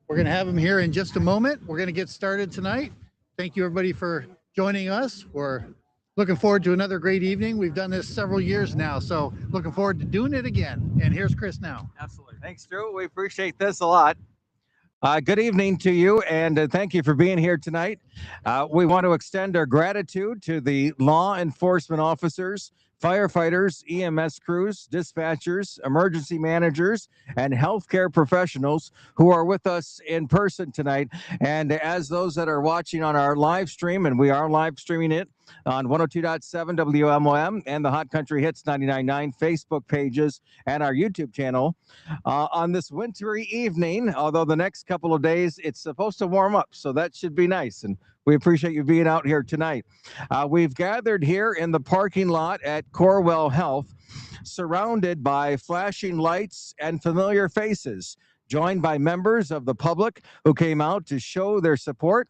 We're going to have him here in just a moment. We're going to get started tonight. Thank you, everybody, for joining us. We're looking forward to another great evening. We've done this several years now, so looking forward to doing it again. And here's Chris now. Absolutely. Thanks, Drew. We appreciate this a lot. Good evening to you, and thank you for being here tonight. We want to extend our gratitude to the law enforcement officers, firefighters, EMS crews, dispatchers, emergency managers, and healthcare professionals who are with us in person tonight. And as those that are watching on our live stream, and we are live streaming it on 102.7 WMOM and the Hot Country Hits 99.9 Facebook pages and our YouTube channel, on this wintry evening, although the next couple of days it's supposed to warm up, so that should be nice. And we appreciate you being out here tonight. We've gathered here in the parking lot at Corewell Health, surrounded by flashing lights and familiar faces, joined by members of the public who came out to show their support.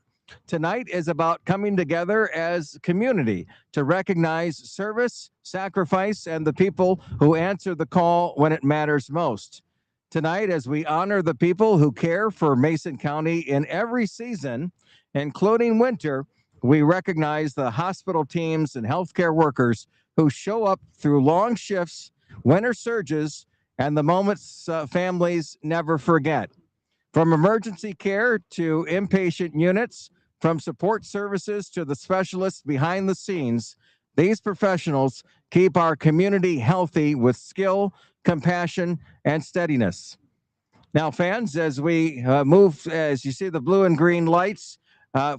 Tonight is about coming together as community to recognize service, sacrifice, and the people who answer the call when it matters most. Tonight, as we honor the people who care for Mason County in every season, including winter, we recognize the hospital teams and healthcare workers who show up through long shifts, winter surges, and the moments families never forget. From emergency care to inpatient units, from support services to the specialists behind the scenes, these professionals keep our community healthy with skill, compassion, and steadiness. Now, fans, as we move, as you see the blue and green lights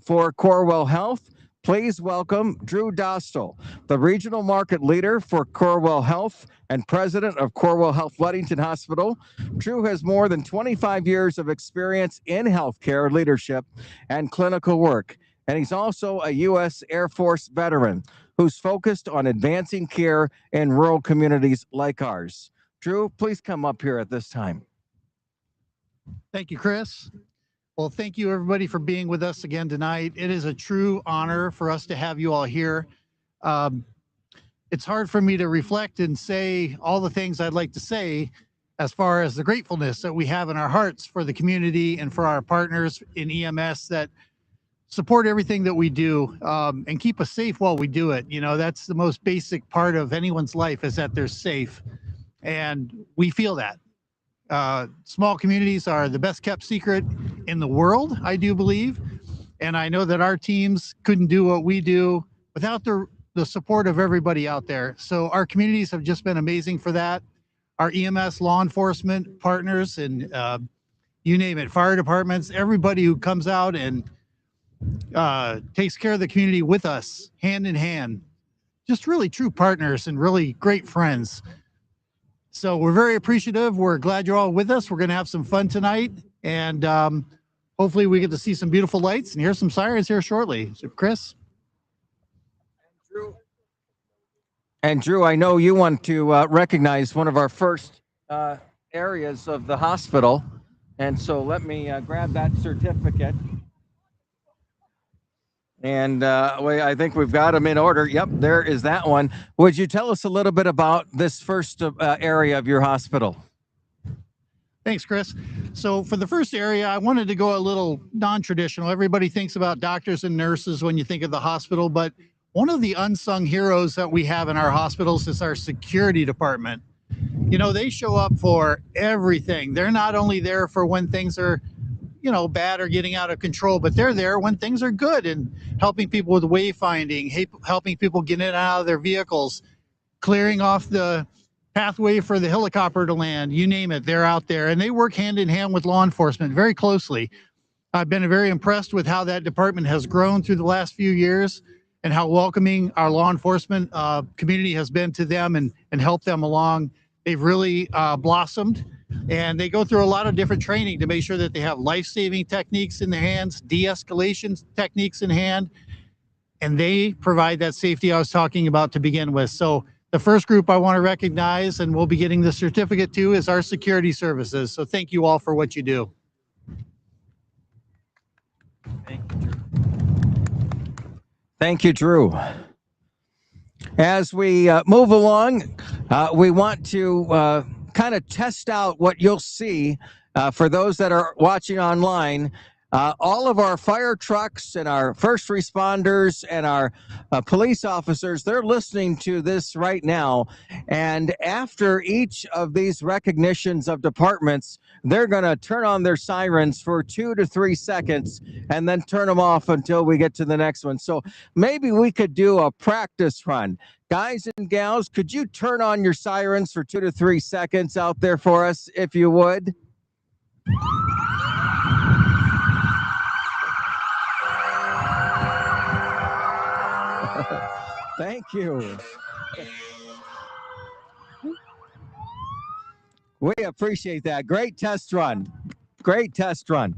for Corewell Health, please welcome Drew Dostal, the regional market leader for Corewell Health and president of Corewell Health Ludington Hospital. Drew has more than 25 years of experience in healthcare leadership and clinical work, and he's also a U.S. Air Force veteran who's focused on advancing care in rural communities like ours. Drew, please come up here at this time. Thank you, Chris. Well, thank you, everybody, for being with us again tonight. It is a true honor for us to have you all here. It's hard for me to reflect and say all the things I'd like to say as far as the gratefulness that we have in our hearts for the community and for our partners in EMS that support everything that we do and keep us safe while we do it. You know, that's the most basic part of anyone's life, is that they're safe. And we feel that. Small communities are the best kept secret in the world, I do believe. And I know that our teams couldn't do what we do without the support of everybody out there. So our communities have just been amazing for that. Our EMS law enforcement partners and you name it, fire departments, everybody who comes out and takes care of the community with us, hand in hand, just really true partners and really great friends. So we're very appreciative. We're glad you're all with us. We're going to have some fun tonight, and hopefully we get to see some beautiful lights and hear some sirens here shortly. So, Chris? And Drew, I know you want to recognize one of our first areas of the hospital, and so let me grab that certificate. And I think we've got them in order. Yep, there is that one. Would you tell us a little bit about this first area of your hospital? Thanks, Chris. So for the first area, I wanted to go a little non-traditional. Everybody thinks about doctors and nurses when you think of the hospital, but one of the unsung heroes that we have in our hospitals is our security department. You know, they show up for everything. They're not only there for when things are, you know, bad or getting out of control, but they're there when things are good and helping people with wayfinding, helping people get in and out of their vehicles, clearing off the pathway for the helicopter to land, you name it, they're out there. And they work hand in hand with law enforcement very closely. I've been very impressed with how that department has grown through the last few years and how welcoming our law enforcement community has been to them and helped them along. They've really blossomed. And they go through a lot of different training to make sure that they have life-saving techniques in their hands, de-escalation techniques in hand, and they provide that safety I was talking about to begin with. So the first group I want to recognize, and we'll be getting the certificate to, is our security services. So thank you all for what you do. Thank you, Drew. As we move along, we want to kind of test out what you'll see For those that are watching online, all of our fire trucks and our first responders and our police officers, they're listening to this right now. And after each of these recognitions of departments, they're going to turn on their sirens for 2 to 3 seconds and then turn them off until we get to the next one. So maybe we could do a practice run. Guys and gals, could you turn on your sirens for 2 to 3 seconds out there for us, if you would? Thank you. We appreciate that. Great test run. Great test run.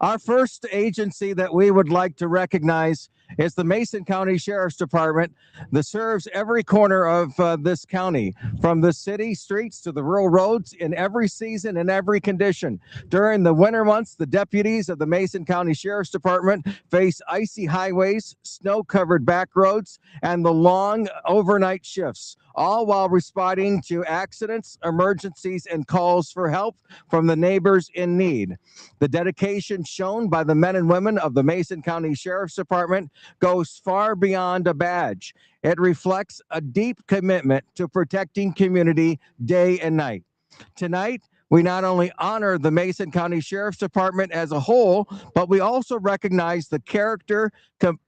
Our first agency that we would like to recognize is the Mason County Sheriff's Department that serves every corner of this county, from the city streets to the rural roads, in every season and every condition. During the winter months, the deputies of the Mason County Sheriff's Department face icy highways, snow-covered back roads, and the long overnight shifts, all while responding to accidents, emergencies, and calls for help from the neighbors in need. The dedication shown by the men and women of the Mason County Sheriff's Department goes far beyond a badge. It reflects a deep commitment to protecting community day and night. Tonight, we not only honor the Mason County Sheriff's Department as a whole, but we also recognize the character,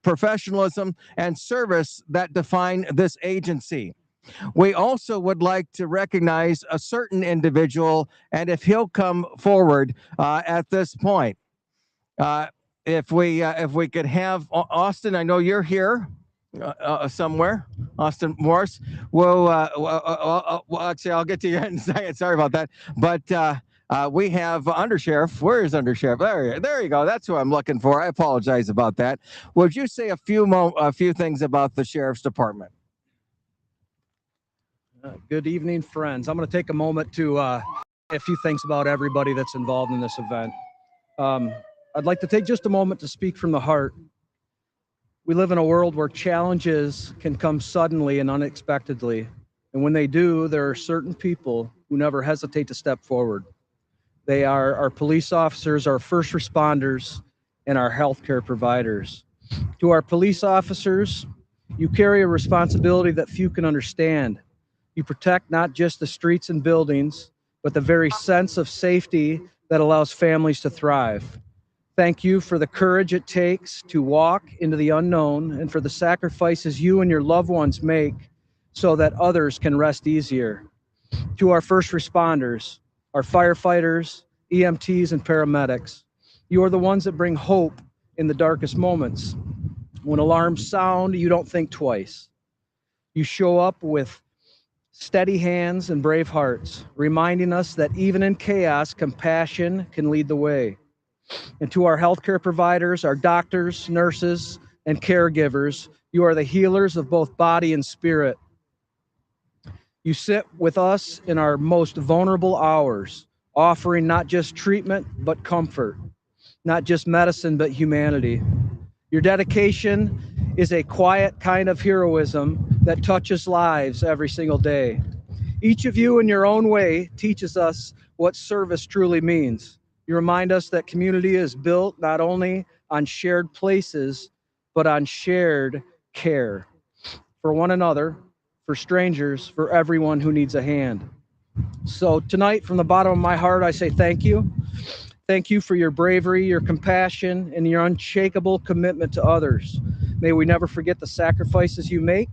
professionalism, and service that define this agency. We also would like to recognize a certain individual, and if he'll come forward at this point. If we could have Austin, I know you're here somewhere, Austin Morris. Well, actually, I'll get to you in a second. Sorry about that. But we have Undersheriff. Where is Undersheriff? There you go. That's who I'm looking for. I apologize about that. Would you say a few things about the Sheriff's Department? Good evening, friends. I'm going to take a moment to say a few things about everybody that's involved in this event. I'd like to take just a moment to speak from the heart. We live in a world where challenges can come suddenly and unexpectedly. And when they do, there are certain people who never hesitate to step forward. They are our police officers, our first responders, and our healthcare providers. To our police officers, you carry a responsibility that few can understand. You protect not just the streets and buildings, but the very sense of safety that allows families to thrive. Thank you for the courage it takes to walk into the unknown and for the sacrifices you and your loved ones make so that others can rest easier. To our first responders, our firefighters, EMTs, and paramedics, you are the ones that bring hope in the darkest moments. When alarms sound, you don't think twice. You show up with steady hands and brave hearts, reminding us that even in chaos, compassion can lead the way. And to our healthcare providers, our doctors, nurses, and caregivers, you are the healers of both body and spirit. You sit with us in our most vulnerable hours, offering not just treatment, but comfort, not just medicine, but humanity. Your dedication is a quiet kind of heroism that touches lives every single day. Each of you in your own way teaches us what service truly means. You remind us that community is built not only on shared places, but on shared care for one another, for strangers, for everyone who needs a hand. So tonight, from the bottom of my heart, I say thank you. Thank you for your bravery, your compassion, and your unshakable commitment to others. May we never forget the sacrifices you make,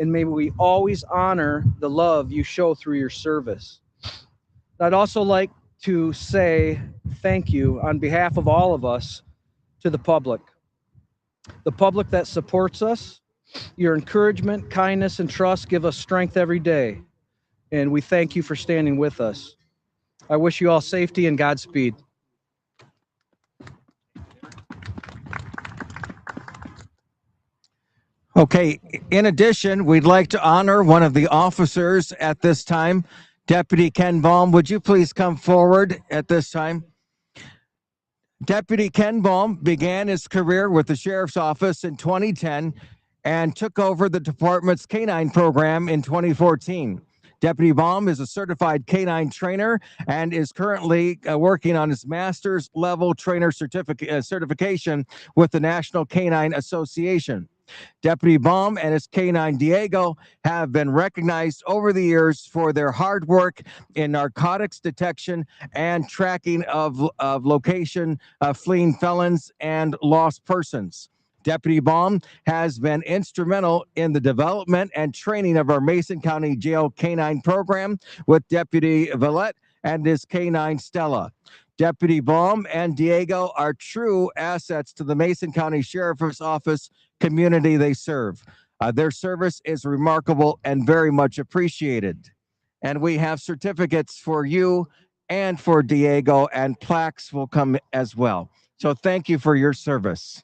and may we always honor the love you show through your service. I'd also like to say thank you on behalf of all of us to the public that supports us. Your encouragement, kindness, and trust give us strength every day, and we thank you for standing with us. I wish you all safety and Godspeed. Okay, in addition, we'd like to honor one of the officers at this time. Deputy Ken Baum, would you please come forward at this time? Deputy Ken Baum began his career with the Sheriff's Office in 2010 and took over the department's canine program in 2014. Deputy Baum is a certified canine trainer and is currently working on his master's level trainer certification with the National Canine Association. Deputy Baum and his canine Diego have been recognized over the years for their hard work in narcotics detection and tracking of location fleeing felons and lost persons. Deputy Baum has been instrumental in the development and training of our Mason County Jail Canine Program with Deputy Villette and his canine Stella. Deputy Baum and Diego are true assets to the Mason County Sheriff's Office community they serve. Their service is remarkable and very much appreciated. And we have certificates for you and for Diego, and plaques will come as well. So thank you for your service.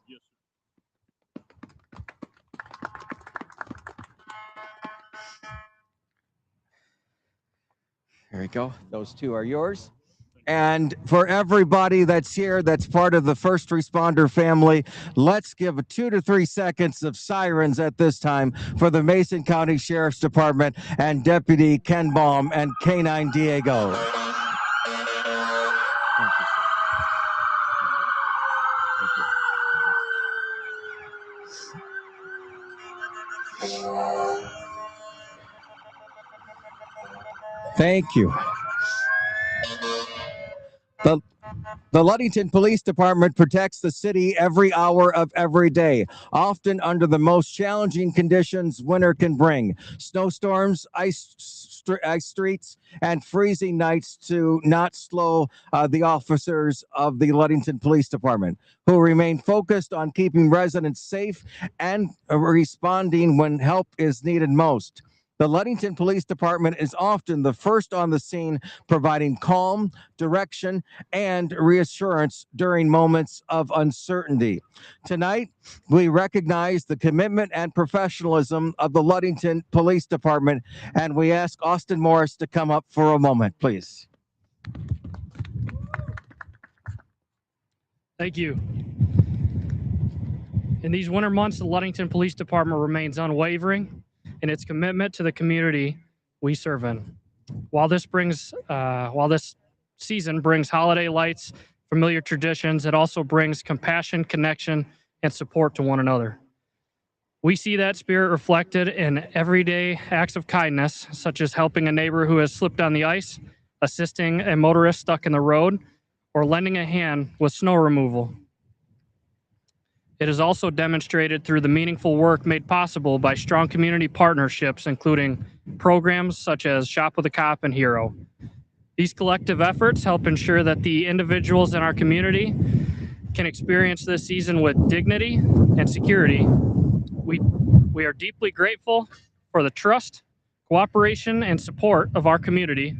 There you go. Those two are yours. And for everybody that's here, that's part of the first responder family, let's give 2 to 3 seconds of sirens at this time for the Mason County Sheriff's Department and Deputy Ken Baum and Canine Diego. Thank you. The Ludington Police Department protects the city every hour of every day, often under the most challenging conditions winter can bring. Snowstorms, ice streets, and freezing nights to not slow the officers of the Ludington Police Department, who remain focused on keeping residents safe and responding when help is needed most. The Ludington Police Department is often the first on the scene, providing calm, direction, and reassurance during moments of uncertainty. Tonight, we recognize the commitment and professionalism of the Ludington Police Department, and we ask Austin Morris to come up for a moment, please. Thank you. In these winter months, the Ludington Police Department remains unwavering in its commitment to the community we serve in. While this season brings holiday lights, familiar traditions, it also brings compassion, connection, and support to one another. We see that spirit reflected in everyday acts of kindness, such as helping a neighbor who has slipped on the ice, assisting a motorist stuck in the road, or lending a hand with snow removal. It is also demonstrated through the meaningful work made possible by strong community partnerships, including programs such as Shop with a Cop and Hero. These collective efforts help ensure that the individuals in our community can experience this season with dignity and security. We are deeply grateful for the trust, cooperation, and support of our community,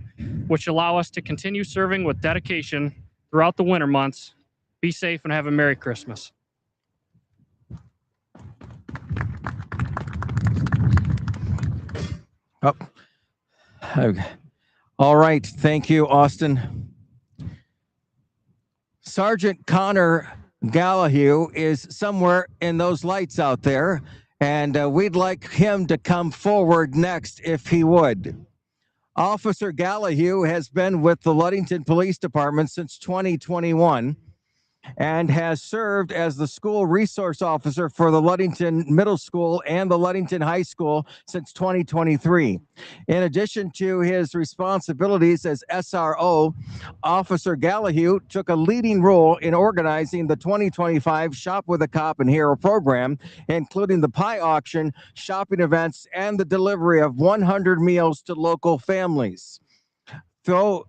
which allow us to continue serving with dedication throughout the winter months. Be safe and have a Merry Christmas. Oh. Okay. All right. Thank you, Austin. Sergeant Connor Gallahue is somewhere in those lights out there, and we'd like him to come forward next if he would. Officer Gallahue has been with the Ludington Police Department since 2021 and has served as the school resource officer for the Ludington Middle School and the Ludington High School since 2023. In addition to his responsibilities as SRO, Officer Gallahue took a leading role in organizing the 2025 Shop with a Cop and Hero program, including the pie auction, shopping events, and the delivery of 100 meals to local families. Through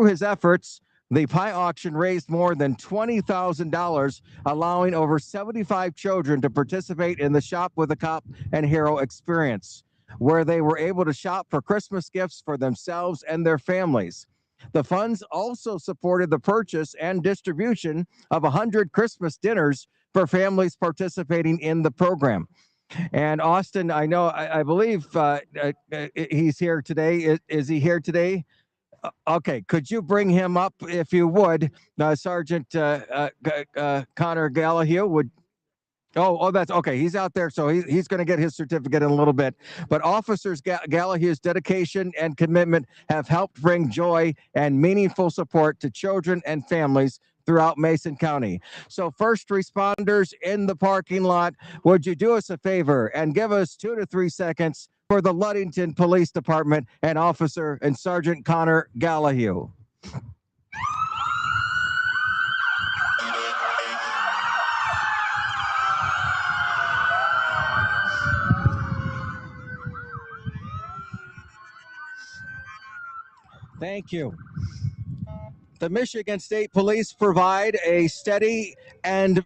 his efforts, the pie auction raised more than $20,000, allowing over 75 children to participate in the Shop with a Cop and Hero experience, where they were able to shop for Christmas gifts for themselves and their families. The funds also supported the purchase and distribution of 100 Christmas dinners for families participating in the program. And Austin, I believe he's here today. Is he here today? Okay, could you bring him up if you would, Sergeant Connor Gallahue? Oh, that's okay. He's out there, so he's going to get his certificate in a little bit. But Officers Gallahue's dedication and commitment have helped bring joy and meaningful support to children and families throughout Mason County. So first responders in the parking lot, would you do us a favor and give us 2 to 3 seconds for the Ludington Police Department and Officer and Sergeant Connor Gallahue. Thank you. The Michigan State Police provide a steady and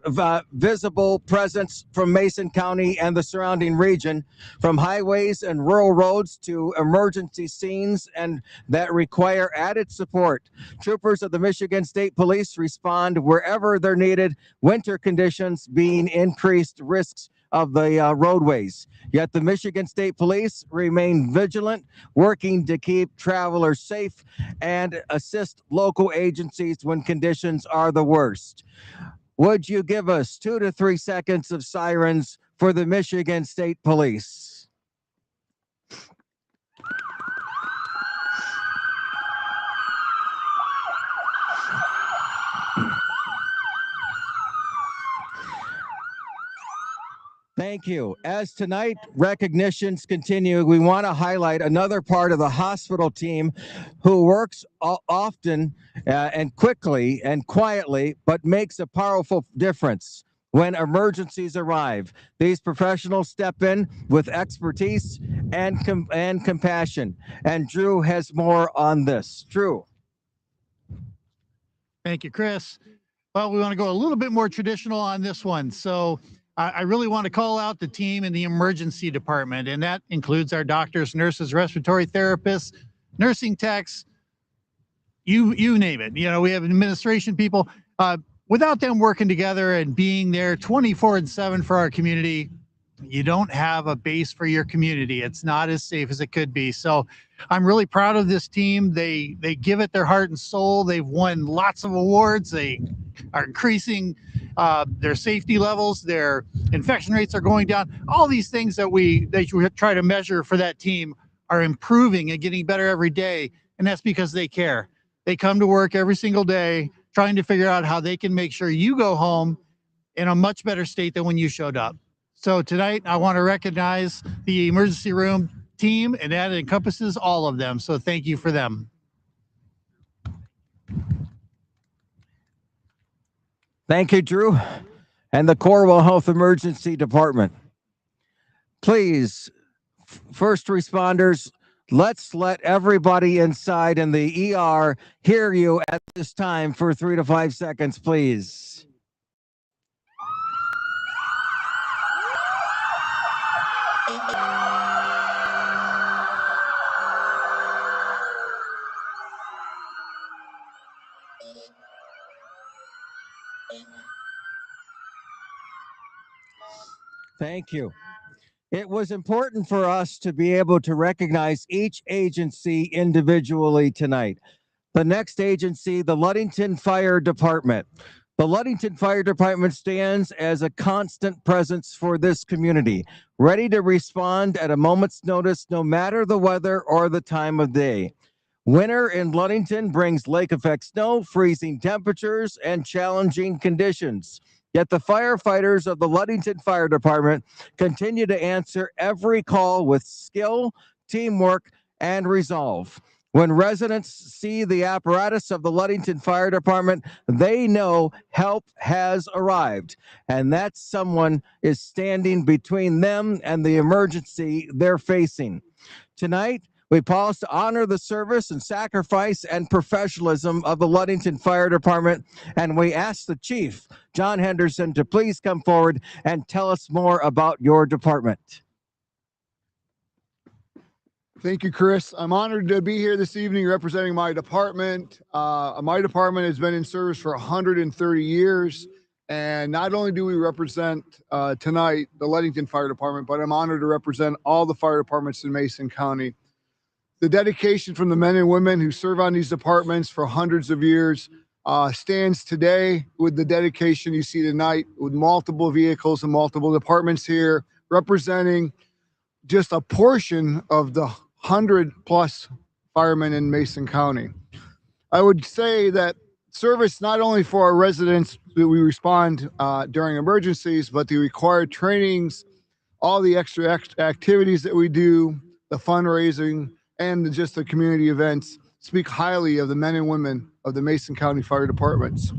visible presence from Mason County and the surrounding region, from highways and rural roads to emergency scenes and that require added support. Troopers of the Michigan State Police respond wherever they're needed, winter conditions being increased risks of the roadways. Yet the Michigan State Police remain vigilant, working to keep travelers safe and assist local agencies when conditions are the worst. Would you give us 2 to 3 seconds of sirens for the Michigan State Police? Thank you. As tonight recognitions continue, we want to highlight another part of the hospital team who works often and quickly and quietly, but makes a powerful difference when emergencies arrive. These professionals step in with expertise and compassion. And Drew has more on this. Drew. Thank you, Chris. Well, we want to go a little bit more traditional on this one. So I really want to call out the team in the emergency department, and that includes our doctors, nurses, respiratory therapists, nursing techs, you name it. You know, we have administration people. Without them working together and being there 24/7 for our community, you don't have a base for your community. It's not as safe as it could be. So I'm really proud of this team. They give it their heart and soul. They've won lots of awards. They are increasing their safety levels. Their infection rates are going down. All these things that they try to measure for that team are improving and getting better every day. And that's because they care. They come to work every single day trying to figure out how they can make sure you go home in a much better state than when you showed up. So tonight, I want to recognize the emergency room team, and that encompasses all of them. So thank you for them. Thank you, Drew, and the Corewell Health Emergency Department. Please, first responders, let's let everybody inside in the ER hear you at this time for 3 to 5 seconds, please. Thank you. It was important for us to be able to recognize each agency individually tonight. The next agency, the Ludington Fire Department. The Ludington Fire Department stands as a constant presence for this community, ready to respond at a moment's notice, no matter the weather or the time of day. Winter in Ludington brings lake effect snow, freezing temperatures, and challenging conditions. Yet the firefighters of the Ludington Fire Department continue to answer every call with skill, teamwork, and resolve. When residents see the apparatus of the Ludington Fire Department, they know help has arrived, and that someone is standing between them and the emergency they're facing. Tonight, we pause to honor the service and sacrifice and professionalism of the Ludington Fire Department, and we ask the Chief, John Henderson, to please come forward and tell us more about your department. Thank you, Chris. I'm honored to be here this evening representing my department. My department has been in service for 130 years. And not only do we represent tonight the Ludington Fire Department, but I'm honored to represent all the fire departments in Mason County. The dedication from the men and women who serve on these departments for hundreds of years stands today with the dedication you see tonight, with multiple vehicles and multiple departments here representing just a portion of the 100+ firemen in Mason County. I would say that service not only for our residents that we respond during emergencies, but the required trainings, all the extra activities that we do, the fundraising, and just the community events speak highly of the men and women of the Mason County Fire Departments.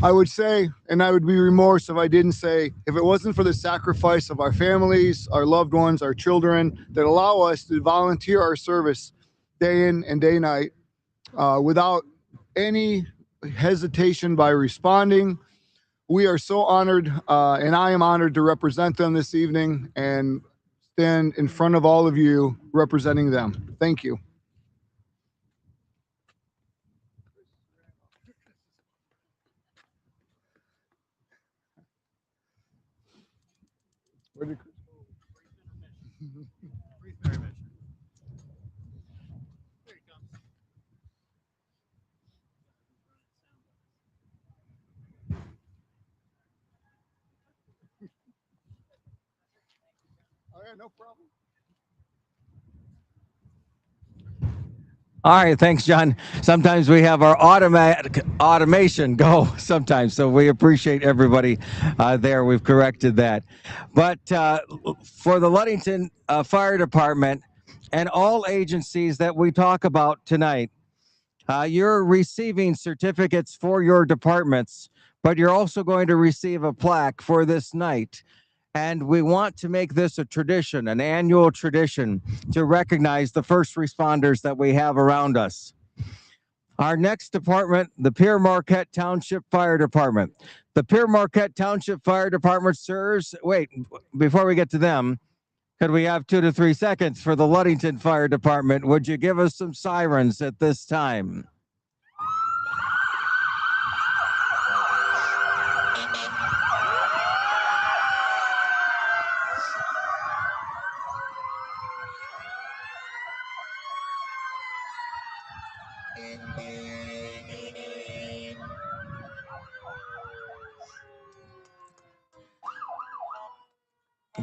I would say, and I would be remorse if I didn't say, if it wasn't for the sacrifice of our families, our loved ones, our children that allow us to volunteer our service day in and day night without any hesitation by responding, we are so honored, and I am honored to represent them this evening and stand in front of all of you representing them. Thank you. Where did Chris go? Oh yeah, no problem. All right, thanks, John. Sometimes we have our automation go sometimes, so we appreciate everybody there. We've corrected that. But for the Ludington Fire Department and all agencies that we talk about tonight, you're receiving certificates for your departments, but you're also going to receive a plaque for this night. And we want to make this a tradition, an annual tradition, to recognize the first responders that we have around us. Our next department, the Pierre Marquette Township Fire Department. The Pierre Marquette Township Fire Department serves, wait, before we get to them, could we have 2 to 3 seconds for the Ludington Fire Department? Would you give us some sirens at this time?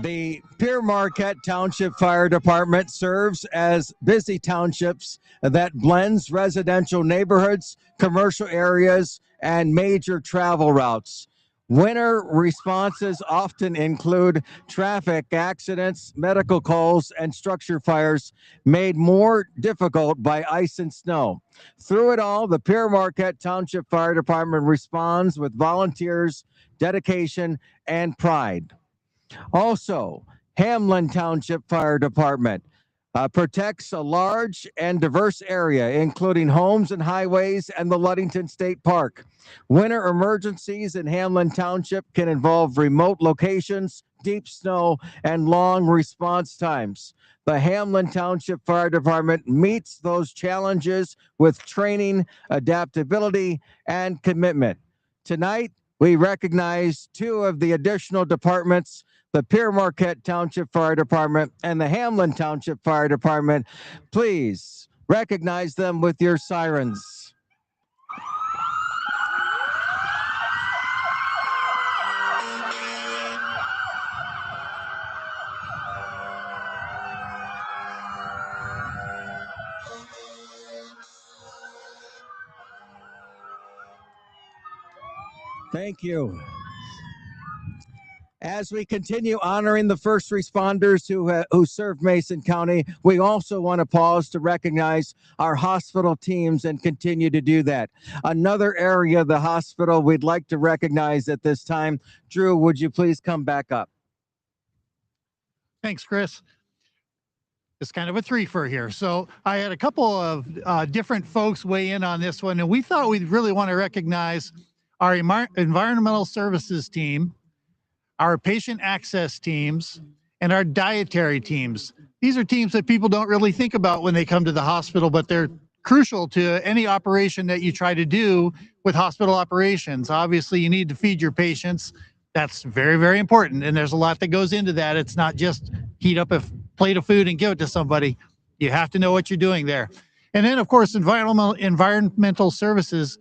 The Pierre Marquette Township Fire Department serves as busy townships that blends residential neighborhoods, commercial areas, and major travel routes. Winter responses often include traffic accidents, medical calls, and structure fires made more difficult by ice and snow. Through it all, the Pierre Marquette Township Fire Department responds with volunteers, dedication, and pride. Also, Hamlin Township Fire Department protects a large and diverse area, including homes and highways and the Ludington State Park. Winter emergencies in Hamlin Township can involve remote locations, deep snow, and long response times. The Hamlin Township Fire Department meets those challenges with training, adaptability, and commitment. Tonight, we recognize 2 of the additional departments, the Pierre Marquette Township Fire Department and the Hamlin Township Fire Department. Please recognize them with your sirens. Thank you. As we continue honoring the first responders who serve Mason County, we also want to pause to recognize our hospital teams and continue to do that. Another area of the hospital we'd like to recognize at this time. Drew, would you please come back up? Thanks, Chris. It's kind of a threefer here. So I had a couple of different folks weigh in on this one, and we thought we'd really want to recognize our environmental services team, our patient access teams, and our dietary teams. These are teams that people don't really think about when they come to the hospital, but they're crucial to any operation that you try to do with hospital operations. Obviously, you need to feed your patients. That's very, very important. And there's a lot that goes into that. It's not just heat up a plate of food and give it to somebody. You have to know what you're doing there. And then, of course, environmental services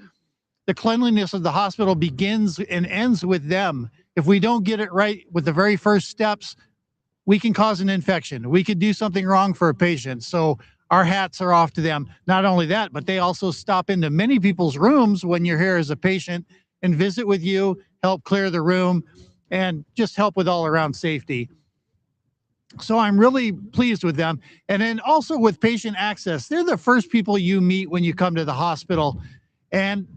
the cleanliness of the hospital begins and ends with them. If we don't get it right with the very first steps, we can cause an infection. We could do something wrong for a patient. So our hats are off to them. Not only that, but they also stop into many people's rooms when you're here as a patient and visit with you, help clear the room, and just help with all around safety. So I'm really pleased with them. And then also with patient access, they're the first people you meet when you come to the hospital, and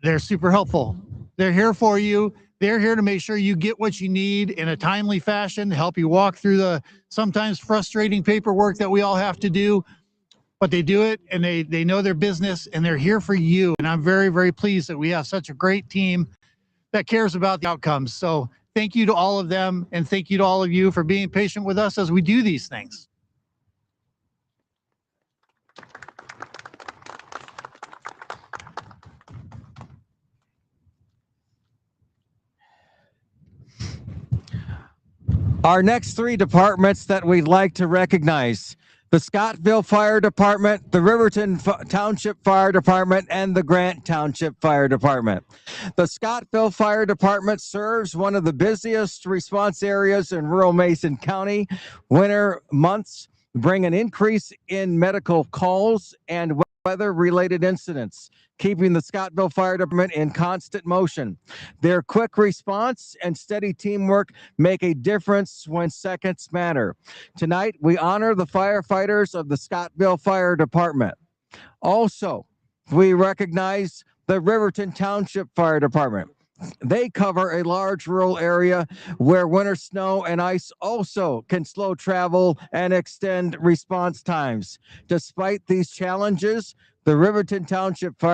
they're super helpful. They're here for you. They're here to make sure you get what you need in a timely fashion, help you walk through the sometimes frustrating paperwork that we all have to do, but they do it, and they know their business, and they're here for you. And I'm very, very pleased that we have such a great team that cares about the outcomes. So thank you to all of them, and thank you to all of you for being patient with us as we do these things. Our next three departments that we'd like to recognize: the Scottville Fire Department, the Riverton Township Fire Department, and the Grant Township Fire Department. The Scottville Fire Department serves one of the busiest response areas in rural Mason County. Winter months bring an increase in medical calls and weather-related incidents, keeping the Scottville Fire Department in constant motion. Their quick response and steady teamwork make a difference when seconds matter. Tonight, we honor the firefighters of the Scottville Fire Department. Also, we recognize the Riverton Township Fire Department. They cover a large rural area where winter snow and ice also can slow travel and extend response times. Despite these challenges, the Riverton Township Fire